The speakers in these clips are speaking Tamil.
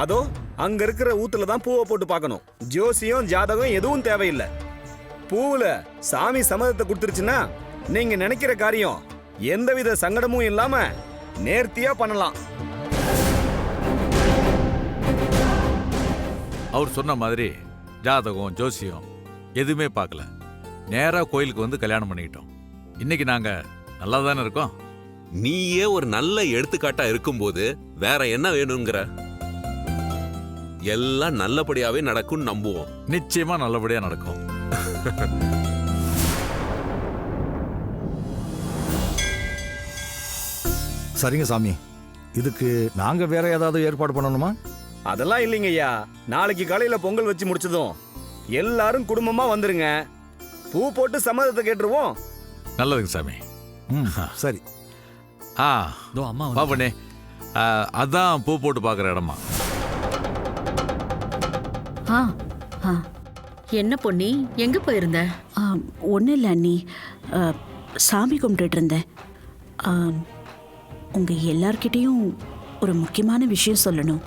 அதோ அங்க இருக்கிற ஊத்துல தான் பூவை போட்டு பார்க்கணும். ஜோசியம் ஜாதகம் எதுவும் தேவையில்லை. பூவுல சாமி சம்மதத்தை கொடுத்துருச்சுன்னா நீங்க நினைக்கிற காரியம் எந்தவித சங்கடமும் இல்லாம நேர்த்தியா பண்ணலாம். அவர் சொன்ன மாதிரி ஜாதகம் ஜோசியம் எதுவுமே பார்க்கல, நேரா கோயிலுக்கு வந்து கல்யாணம் பண்ணிக்கிட்டோம். இன்னைக்கு நாங்க நல்லா தானே இருக்கோம். நீயே ஒரு நல்ல எடுத்துக்காட்டா இருக்கும்போது வேற என்ன வேணுங்கிற? எல்லாம் நல்லபடியாவே நடக்கும் நம்புவோம். நிச்சயமா நல்லபடியா நடக்கும். சரிங்க சாமி, இதுக்கு நாங்க வேற ஏதாவது ஏற்பாடு பண்ணணுமா? அதெல்லாம் இல்லைங்க ஐயா. நாளைக்கு காலையில பொங்கல் வச்சு முடிச்சதும் எல்லாரும் குடும்பமா வந்துருங்க. பூ போட்டு சம்மதத்தை கேட்டுருவோம். நல்லதுங்க சாமி. சரி. அம்மா பாபனே, அதான் பூ போட்டு பார்க்குற இடமா? என்ன பொன்னி, எங்க போயிருந்த? ஒன்றும் இல்லை அண்ணி, சாமி கும்பிட்டுட்டு இருந்தேன். உங்க எல்லார்கிட்டையும் ஒரு முக்கியமான விஷயம் சொல்லணும்.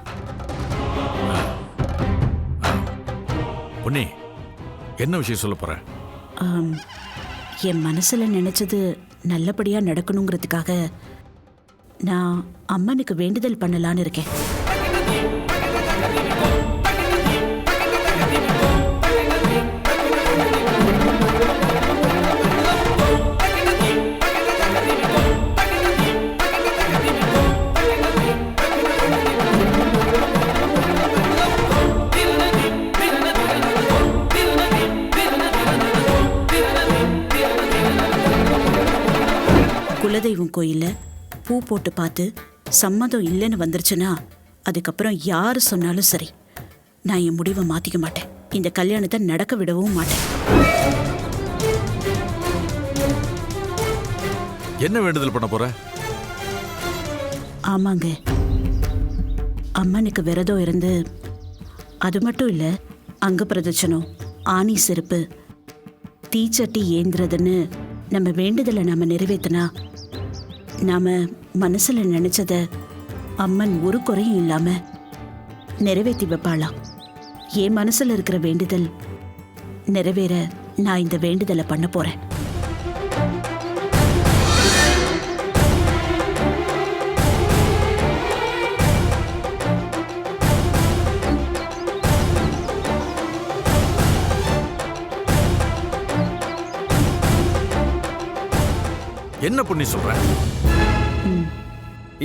பொன்னி, என்ன விஷயம் சொல்ல போற? என் மனசுல நினைச்சது நல்லபடியா நடக்கணுங்கிறதுக்காக நான் அம்மனுக்கு வேண்டுதல் பண்ணலான்னு இருக்கேன். குலதெய்வம் கோயில்ல பூ போட்டு பார்த்து சம்மதம் இல்லைன்னு வந்துருச்சுன்னா அதுக்கப்புறம் யாரு சொன்னாலும் சரி, நான் என் முடிவை மாத்திக்க மாட்டேன். இந்த கல்யாணத்தை நடக்க விடவும் மாட்டேன். என்ன வேண்டுதல் பண்ண போற? ஆமாங்க, அம்மனுக்கு விரதம் இருந்து, அது மட்டும் இல்ல, அங்க பிரதட்சணம், ஆணி செருப்பு, தீச்சட்டி ஏந்துறதுன்னு நம்ம வேண்டுதலை நாம நிறைவேற்றினா நாம மனசுல நினைச்சத அம்மன் ஒரு குறையும் இல்லாம நிறைவேற்றி வைப்பாளாம். என் மனசுல இருக்கிற வேண்டுதல் நிறைவேற நான் இந்த வேண்டுதலை பண்ண போறேன். என்ன பொண்ணி சொல்ற?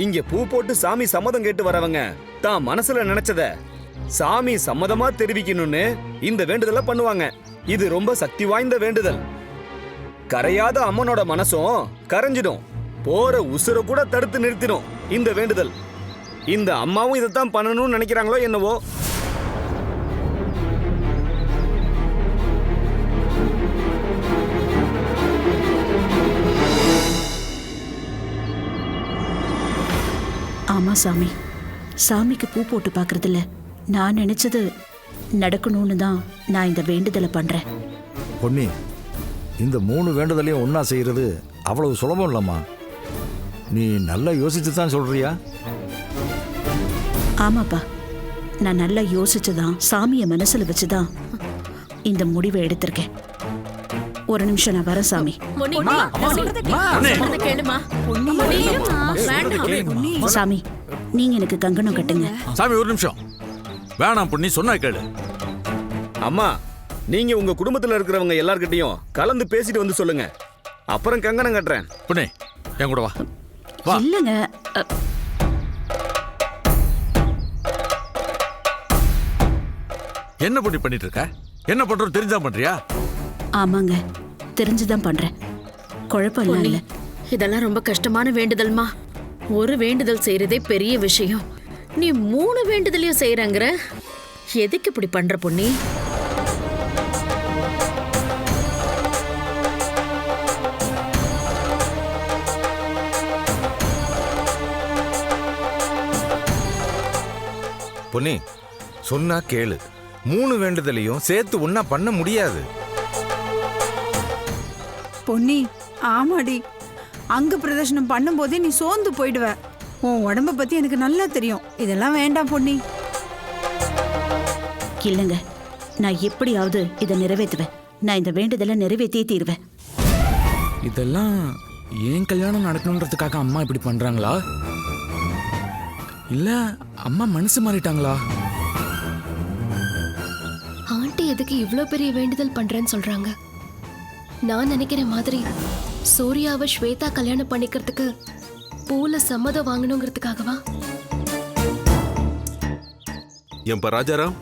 இங்க பூ போட்டு சாமி சம்மதம் கேட்டு வரவங்க தான் மனசுல நினைச்சத சாமி சம்மதமா தெரிவிக்கணும்னு இந்த வேண்டுதலை பண்ணுவாங்க. இது ரொம்ப சக்தி வாய்ந்த வேண்டுதல். கரையாத அம்மனோட மனசும் கரைஞ்சிடும், போற உசுர கூட தடுத்து நிறுத்திடும் இந்த வேண்டுதல். இந்த அம்மாவும் இதைத்தான் பண்ணணும்னு நினைக்கிறாங்களோ என்னவோ. ஆமா சாமி, சாமிக்கு பூ போட்டு பார்க்கறதில்ல, நான் நினைச்சது நடக்கணும்னு தான் நான் இந்த வேண்டுதலை பண்றேன். பொன்னி, இந்த 3 வேண்டுதலையும் ஒன்னா செய்யறது அவ்வளவு சுலபம் இல்லம்மா. நீ நல்லா யோசிச்சு தான் சொல்றியா? ஆமாப்பா, நான் நல்லா யோசிச்சுதான் சாமியை மனசுல வச்சுதான் இந்த முடிவை எடுத்திருக்கேன். ஒரு நிமிஷம், நான் வரேன் சாமி. சாமி, நீங்க எனக்கு கங்கணம் கட்டுங்க. சாமி ஒரு நிமிஷம், வேணாம் பொண்ணி, சொன்னா கேளு. அம்மா, நீங்க உங்க குடும்பத்துல இருக்கிறவங்க எல்லார்கிட்டையும் கலந்து பேசிட்டு வந்து சொல்லுங்க, அப்புறம் கங்கணம் கட்டுறேன். பொண்ணே, என் கூட வா. வா. இல்லங்க, என்ன பொண்ணி பண்ணிட்டு இருக்க? என்ன பண்றோம் தெரிஞ்சா பண்றியா? ஆமாங்க, தெரிஞ்சுதான் பண்றேன். குழப்பம் இல்ல. இதெல்லாம் ரொம்ப கஷ்டமான வேண்டுதல்மா. ஒரு வேண்டுதல் செய்யறதே பெரிய விஷயம். நீ 3 வேண்டுதலையும் செய்யறங்கிற, எதுக்கு இப்படி பண்ற பொண்ணி? பொன்னி, சொன்னா கேளு. 3 வேண்டுதலையும் சேர்த்து ஒன்னா பண்ண முடியாது. பொன்னி, ஆமாடி, அங்க பிரதர்ஷனம் பண்ணும்போதே நீ சோர்ந்து போயிடுவ. உன் உடம்ப பத்தி எனக்கு நல்லா தெரியும். இதெல்லாம் வேண்டாம் பொன்னி. இல்லைங்க, நான் எப்படியாவது இதை நிறைவேற்றுவேன். நான் இந்த வேண்டுதலை நிறைவேற்றியே தீருவேன். இதெல்லாம் ஏன் கல்யாணம் நடக்கணுன்றதுக்காக அம்மா இப்படி பண்றாங்களா? இல்ல அம்மா மனசு மாறிட்டாங்களா? ஆண்டி எதுக்கு இவ்ளோ பெரிய வேண்டுதல் பண்றேன்னு சொல்றாங்க? நான் நினைக்கிற மாதிரி சூர்யாவை ஸ்வேதா கல்யாணம் பண்ணிக்கிறதுக்கு பூல சம்மதம் வாங்கணுங்கிறதுக்காகவா? ஏன்பா ராஜாராம்,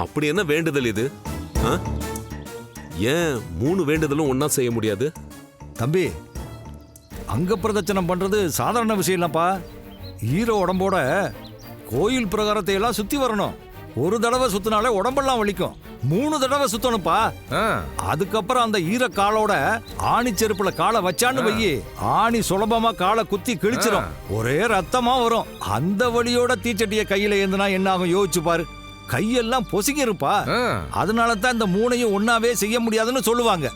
அப்படி என்ன வேண்டுதல் இது? ஆ? ஏன் 3 வேண்டுதலும் ஒண்ணா செய்ய முடியாது? தம்பி, அங்க பிரதட்சணம் பண்றது சாதாரண விஷயம் இல்லப்பா. ஈர உடம்போட கோயில் பிரகாரத்தை எல்லாம் சுத்தி வரணும். ஒரு தடவை சுத்தினாலே உடம்பெல்லாம் வலிக்கும். 3 தடவை சுத்தணும்ப்பா. ஆ, அதுக்கப்புறம் அந்த ஈர காலோட ஆணி செருப்புல காலை வச்சான்னு வையி, ஆணி சுலபமா காலை குத்தி கிழிச்சிடும். ஒரே ரத்தமா வரும். அந்த வழியோட தீச்சட்டிய கையில ஏந்துனா என்ன ஆகும் யோசிச்சு பாரு. கையெல்லாம் பொசுங்கிருப்பா. ஆ. அதனால தான் இந்த 3ஐயும் ஒன்னாவே செய்ய முடியாதுன்னு சொல்லுவாங்க.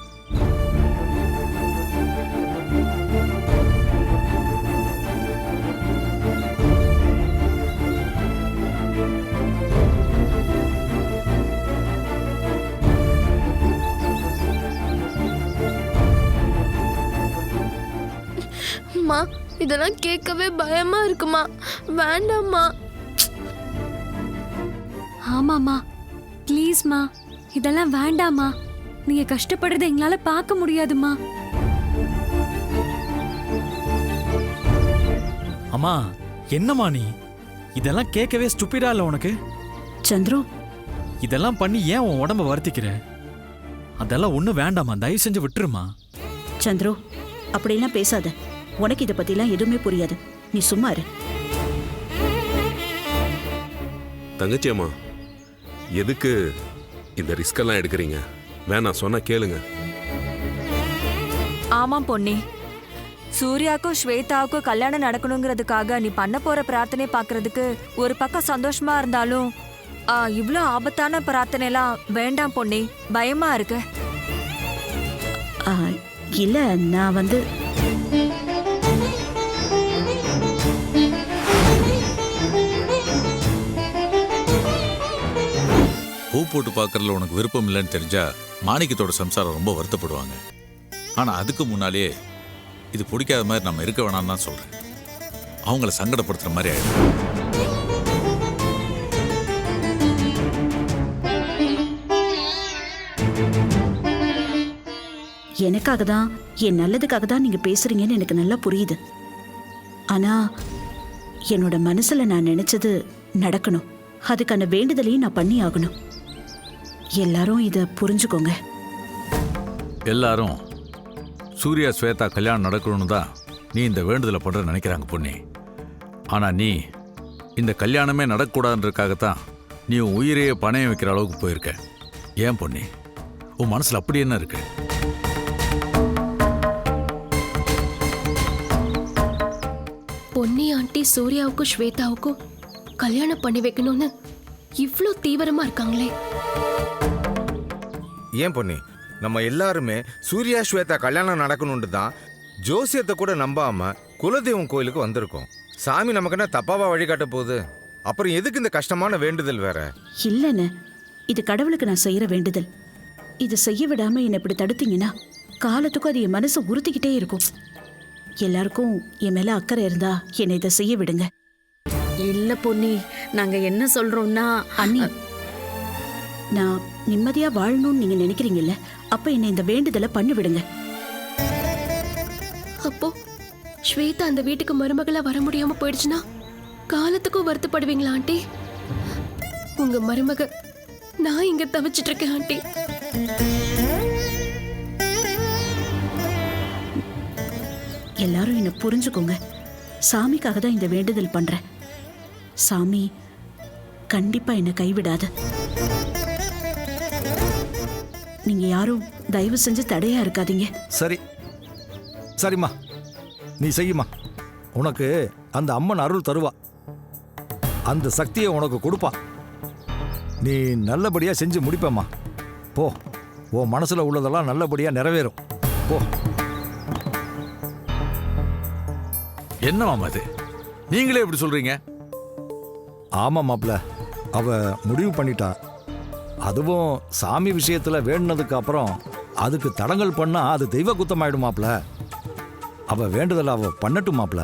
அம்மா, இதெல்லாம் கேட்கவே பயமா இருக்குமா? வேண்டாம்மா. ஆமாம்மா, ப்ளீஸ்மா, இதெல்லாம் வேண்டாம்மா. நீங்க கஷ்டப்படுறதை எங்களால பார்க்க முடியாதுமா. அம்மா என்னம்மா நீ? இதெல்லாம் கேட்கவே ஸ்டூபிடா இல்ல உனக்கு? சந்துரு, இதெல்லாம் பண்ணி ஏன் உன் உடம்ப வருத்திக்கிற? அதெல்லாம் ஒண்ணு வேண்டாமா, தயவு செஞ்சு விட்டுருமா. சந்துரு, அப்படிலாம் பேசாத. உனக்கு இதை பத்திலாம் எதுவுமே புரியாது. நீ சும்மா இரு. தங்கச்சி அம்மா, எதுக்கு இந்த ரிஸ்க் எல்லாம் எடுக்கிறீங்க? வேணாம், சொன்னா கேளுங்க. ஆமாம் பொன்னி, சூர்யாவுக்கும் ஸ்வேதாவுக்கும் கல்யாணம் நடக்கணுங்கிறதுக்காக நீ பண்ண போற பிரார்த்தனை பார்க்கறதுக்கு ஒரு பக்கம் சந்தோஷமா இருந்தாலும் இவ்ளோ ஆபத்தான பிரார்த்தனைலாம் வேண்டாம் பொன்னி, பயமா இருக்கு. ஆ, இல்ல, நான் வந்து பூ போட்டு பார்க்கறதுல உனக்கு விருப்பம் இல்லைன்னு தெரிஞ்சா மாணிக்கத்தோட சம்சாரம் ரொம்ப வருத்தப்படுவாங்க. ஆனா அதுக்கு முன்னாலேயே இது பிடிக்காத மாதிரி நம்ம இருக்க வேணாம்னு தான் சொல்றேன். அவங்கள சங்கடப்படுத்துற மாதிரி ஆயிடும். எனக்காக தான், என் நல்லதுக்காக தான் நீங்க பேசுறீங்கன்னு எனக்கு நல்லா புரியுது. ஆனா என்னோட மனசுல நான் நினைச்சது நடக்கணும். அதுக்கான வேண்டுதலையும் நான் பண்ணி ஆகணும். எல்லாரும் இத புரிஞ்சுக்கோங்க. எல்லாரும் சூர்யா ஸ்வேதா கல்யாணம் நடக்கணும்னு தான் நீ இந்த வேண்டுதலை பண்ற நினைக்கிறாங்க பொன்னி. ஆனா நீ இந்த கல்யாணமே நடக்கக்கூடாதுன்றதுக்காகத்தான் நீ உன் உயிரையே பணையம் வைக்கிற அளவுக்கு போயிருக்க. ஏன் பொன்னி, உன் மனசுல அப்படி என்ன இருக்கு? பொன்னி ஆண்டி சூர்யாவுக்கும் ஸ்வேதாவுக்கும் கல்யாணம் பண்ணி வைக்கணும்னு இவ்ளோ தீவிரமா இருக்காங்களே. ஏன் பொண்ணு, நம்ம எல்லாருமே சூர்யா ஸ்வேதா கல்யாணம் நடக்கணும்னு தான் ஜோசியத்தை கூட நம்பாம குலதெய்வம் கோயிலுக்கு வந்திருக்கோம். சாமி நமக்கு என்ன தப்பாவா வழிகாட்ட போகுது? அப்புறம் எதுக்கு இந்த கஷ்டமான வேண்டுதல் வேற? இல்லைன்னு, இது கடவுளுக்கு நான் செய்யற வேண்டுதல். இது செய்ய விடாம என்னை இப்படி தடுத்தீங்கன்னா காலத்துக்கும் அது என் மனசை உறுத்திக்கிட்டே இருக்கும். எல்லாருக்கும் என் மேல அக்கறை இருந்தா என்னை இதை செய்ய விடுங்க. இல்ல பொன்னி, நாங்க என்ன சொல்றோம்னா, அண்ணி, நான் நிம்மதியா வாழணும்னு நீங்க நினைக்கிறீங்கல்ல, அப்ப என்னை இந்த வேண்டுதலை பண்ணி விடுங்க. அப்போ ஸ்வேதா அந்த வீட்டுக்கு மருமகளா வர முடியாம போயிடுச்சுன்னா காலத்துக்கும் வருத்தப்படுவீங்களா ஆண்டி? உங்க மருமக நான் இங்க தவிச்சிட்டு இருக்கேன் ஆண்டி. எல்லாரும் என்ன புரிஞ்சுக்கோங்க. சாமிக்காக தான் இந்த வேண்டுதல் பண்றேன். சாமி கண்டிப்பா என்ன கைவிடாது. நீங்க யாரும் தயவு செஞ்சு தடையா இருக்காதீங்க. சரி சரிம்மா, நீ செய்யுமா. உனக்கு அந்த அம்மன் அருள் தருவா. அந்த சக்தியை உனக்கு கொடுப்பா. நீ நல்லபடியா செஞ்சு முடிப்பம்மா. போ, உன் மனசுல உள்ளதெல்லாம் நல்லபடியா நிறைவேறும். போ. என்ன மாமா இது, நீங்களே எப்படி சொல்றீங்க? ஆமா மாப்ள, அவ முடிவு பண்ணிட்டா. அதுவும் சாமி விஷயத்துல வேண்டுனதுக்கு அப்புறம் அதுக்கு தடங்கல் பண்ணா அது தெய்வ குத்தமாயிடுமாப்ல. அவ வேண்டுதல் அவ பண்ணட்டுமாப்ல.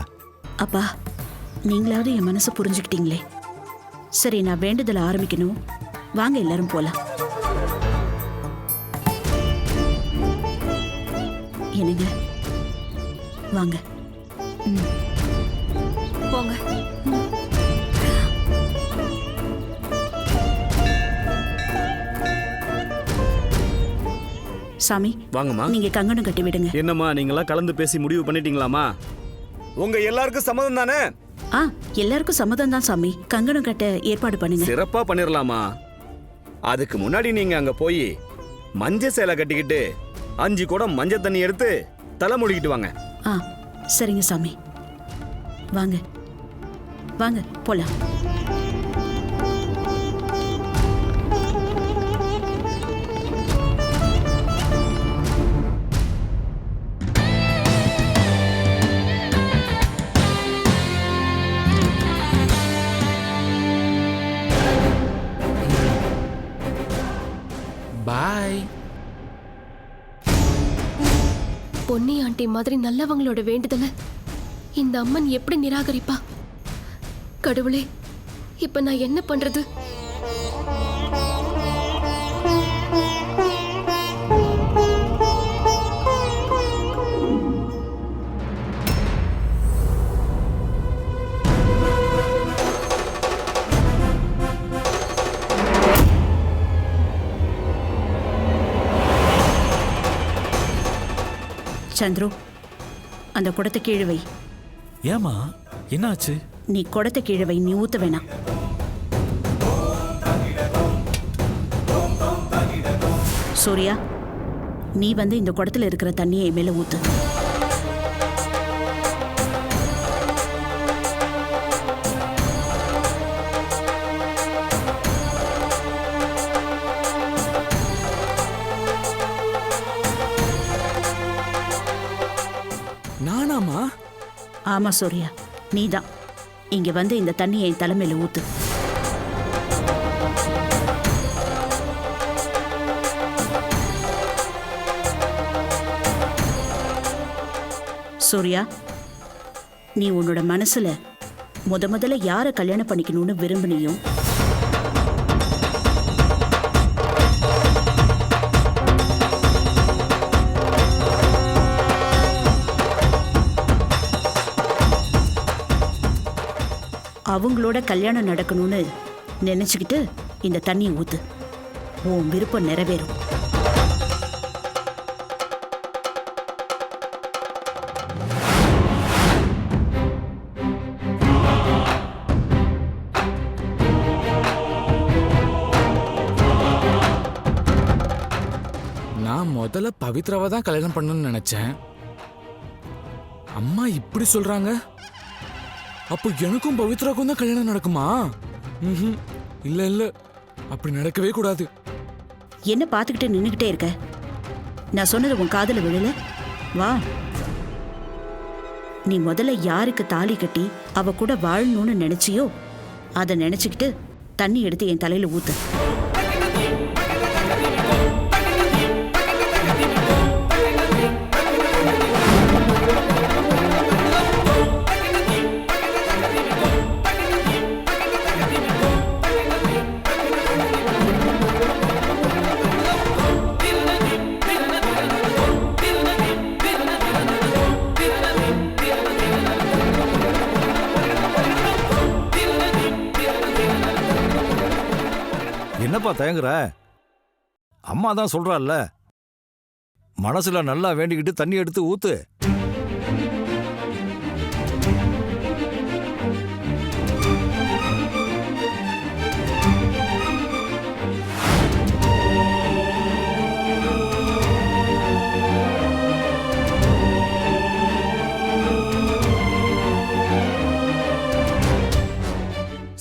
அப்பா, நீங்களாவது என் மனசை புரிஞ்சுக்கிட்டீங்களே. சரி, நான் வேண்டுதலை ஆரம்பிக்கணும். வாங்க எல்லாரும் போலாம். என்னங்க, வாங்க. போங்க. சாமி, வாங்கம்மா. நீங்க கங்கணம் கட்டி விடுங்க. என்னம்மா நீங்களா கலந்து பேசி முடிவு பண்ணிட்டீங்களாமா? உங்க எல்லாருக்கும் சம்மதம் தானே? ஆ, எல்லாருக்கும் சம்மதம் தான் சாமி. கங்கணம் கட்ட ஏற்பாடு பண்ணுங்க. சிறப்பா பண்ணிரலாமா? அதுக்கு முன்னாடி நீங்க அங்க போய் மஞ்சள் சேலை கட்டிக்கிட்டு 5 குடம் மஞ்சள் தண்ணி எடுத்து தலை மூடிக்கிட்டு வாங்க. ஆ, சரிங்க சாமி. வாங்க வாங்க போலாம். பாய். பொன்னி ஆண்டி மாதிரி நல்லவங்களோட வேண்டுதலை இந்த அம்மன் எப்படி நிராகரிப்பா? கடவுளே, இப்ப நான் என்ன பண்றது? சந்துரு, அந்த குடத்தை கீழே வை. ஏமா என்னாச்சு? நீ குடத்தை கீழே வை, நீ ஊத்த வேணாம். சூர்யா, நீ வந்து இந்த குடத்துல இருக்கிற தண்ணியை என் மேல ஊத்து. நானாமா? ஆமா சூர்யா, நீதான். இங்க வந்து இந்த தண்ணியை என் தலைமையில ஊத்து. சூர்யா, நீ உன்னோட மனசுல முதல்ல யாரை கல்யாணம் பண்ணிக்கணும்னு விரும்பினியும் அவங்களோட கல்யாணம் நடக்கணும்னு நினைச்சுக்கிட்டு இந்த தண்ணியை ஊத்து. உன் விருப்பம் நிறைவேறும். நான் முதல்ல பவித்ராவை தான் கல்யாணம் பண்ணணும்னு நினைச்சேன். அம்மா இப்படி சொல்றாங்க. அப்போ எனக்கும் பவித்ராக்கும் தான் கல்யாணம் நடக்குமா? இல்ல இல்ல, அப்படி நடக்கவே கூடாது. என்ன பார்த்துக்கிட்டு நின்னுகிட்டே இருக்க? நான் சொன்னது உன் காதுல விழல? வா. நீ முதல்ல யாருக்கு தாலி கட்டி அவ கூட வாழணும்னு நினைச்சியோ அதை நினைச்சுக்கிட்டு தண்ணி எடுத்து என் தலையில ஊத்து. என்னப்பா தயங்குற? அம்மா தான் சொல்றாள்ல, மனசுல நல்லா வேண்டிக்கிட்டு தண்ணி எடுத்து ஊத்து.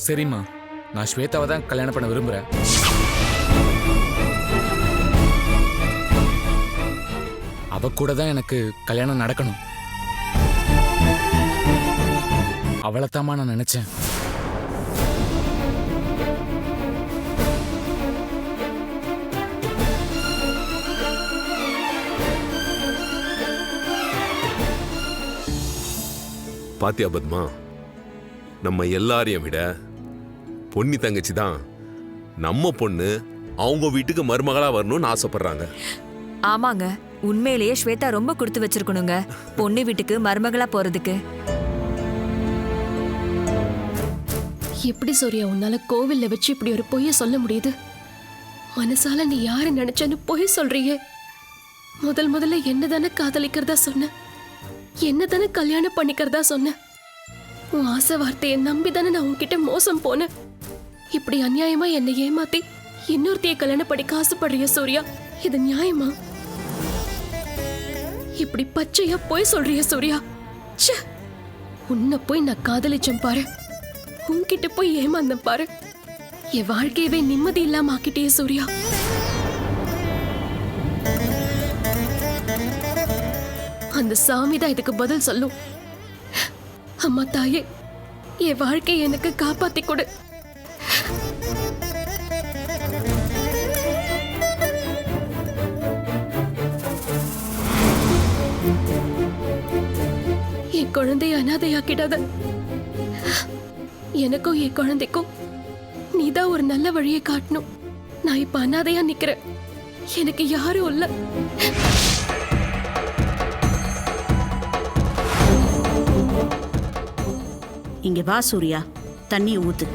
சரிம்மா, நான் ஸ்வேதாவை தான் கல்யாணம் பண்ண விரும்புறேன். அவ கூட தான் எனக்கு கல்யாணம் நடக்கணும். அவளைத்தாம்மா நான் நினைச்சேன். பாத்தியா பத்மா, நம்ம எல்லாரையும் விட பொன்னி தங்கச்சி தான் நம்ம பொண்ணு அவங்க வீட்டுக்கு மருமகளா வரணும்னு ஆசைப்படுறாங்க. ஆமாங்க, உண்மையிலேயே ஸ்வேதா ரொம்ப கொடுத்து வச்சிருக்கணுங்க பொண்ணு வீட்டுக்கு மருமகளா போறதுக்கு. எப்படி சூர்யா உன்னால கோவில்ல வச்சு இப்படி ஒரு பொய்ய சொல்ல முடியுது? மனசால நீ யாரை நினைச்சேன்னு பொய் சொல்றியே. முதல்ல என்னதானே காதலிக்கிறதா சொன்ன, என்னதானே கல்யாணம் பண்ணிக்கிறதா சொன்ன. உன் ஆசை வார்த்தையை நம்பிதானே நான் உன்கிட்ட மோசம் போனேன். இப்படி அநியாயமா என்னை ஏமாத்தி இன்னொருத்தைய கல்யாணம் பண்ணிக்க ஆசைப்படுறிய சூர்யா, இது நியாயமா? இப்படி பச்சையா போய் சொல்றிய சூர்யா. ச்சே, உன்னை போய் நான் காதலிச்சேன் பாரு, உன்கிட்ட போய் ஏமாந்தேன் பாரு. என் வாழ்க்கையவே நிம்மதி இல்லாம ஆக்கிட்டே சூர்யா. அந்த சாமிதான் இதுக்கு பதில் சொல்லும். அம்மா தாயே, என் வாழ்க்கையை எனக்கு காப்பாத்தி கொடு. என் குழந்தைய அனாதையாக்கிடாத. எனக்கும் என் குழந்தைக்கும் நீதான் ஒரு நல்ல வழியை காட்டணும். நான் இப்ப அனாதையா நிக்கிறேன், எனக்கு யாரும் இல்ல. இங்க வா சூர்யா, தண்ணி ஊத்து.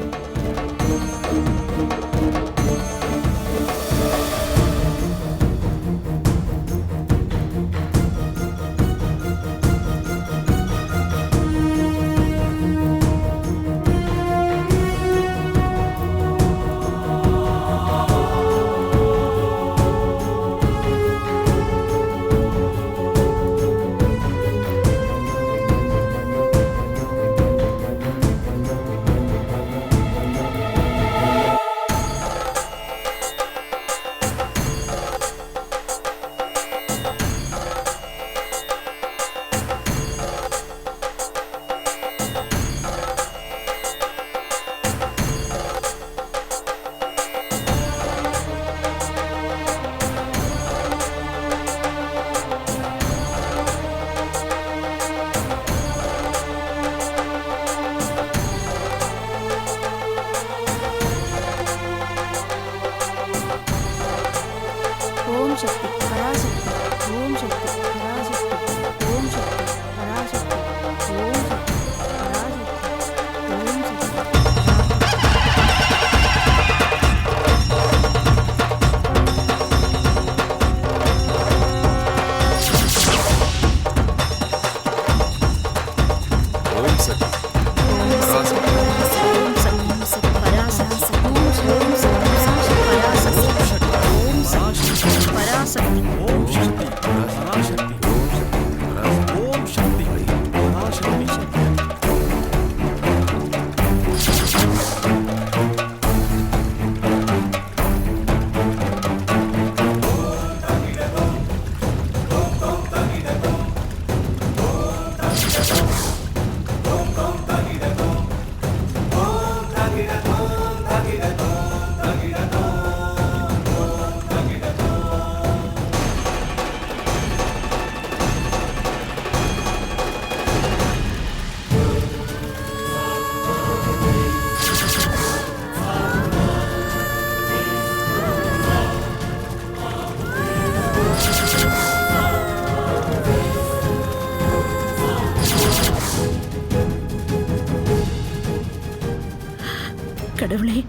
கடவுளே,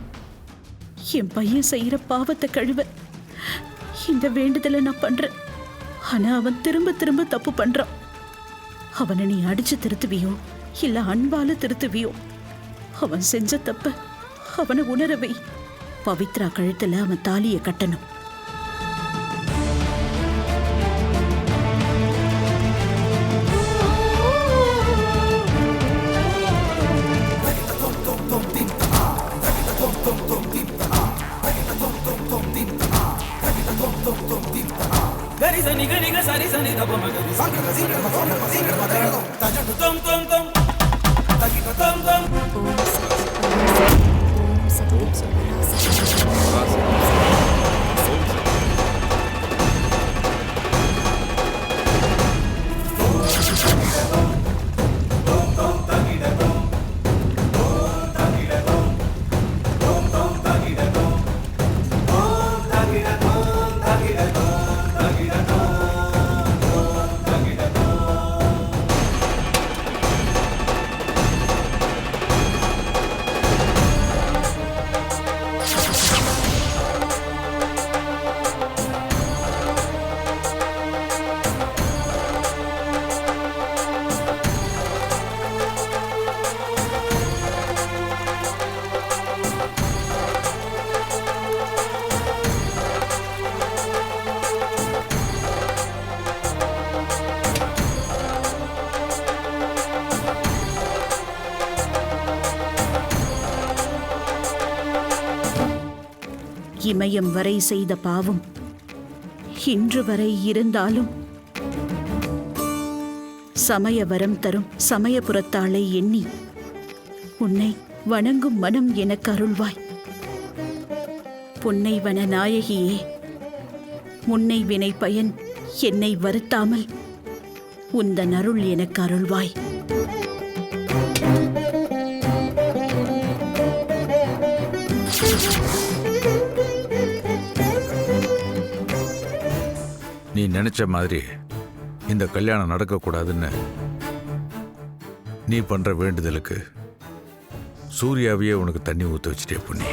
என் பையன் செய்யற பாவத்தை கழுவ இந்த வேண்டுதலை நான் பண்றேன். ஆனா அவன் திரும்ப திரும்ப தப்பு பண்றான். அவனை நீ அடிச்சு திருத்துவியோ இல்ல அன்பால திருத்துவியோ, அவன் செஞ்ச தப்ப அவனை உணரவை. பவித்ரா கழுத்துல அவன் தாலியை கட்டணும். இமயம் வரை செய்த பாவம் இன்று வரை இருந்தாலும் சமய வரம் தரும் சமயபுரத்தாளை எண்ணி உன்னை வணங்கும் மனம் எனக்கு அருள்வாய். பொன்னை வன நாயகியே, முன்னை வினை பயன் என்னை வருத்தாமல் உந்தன் அருள் எனக்கு அருள்வாய். நீ நினைச்ச மாதிரி இந்த கல்யாணம் நடக்கக்கூடாதுன்னு நீ பண்ற வேண்டுதலுக்கு சூர்யாவையே உனக்கு தண்ணி ஊற்ற வச்சுட்டே பொண்ணி.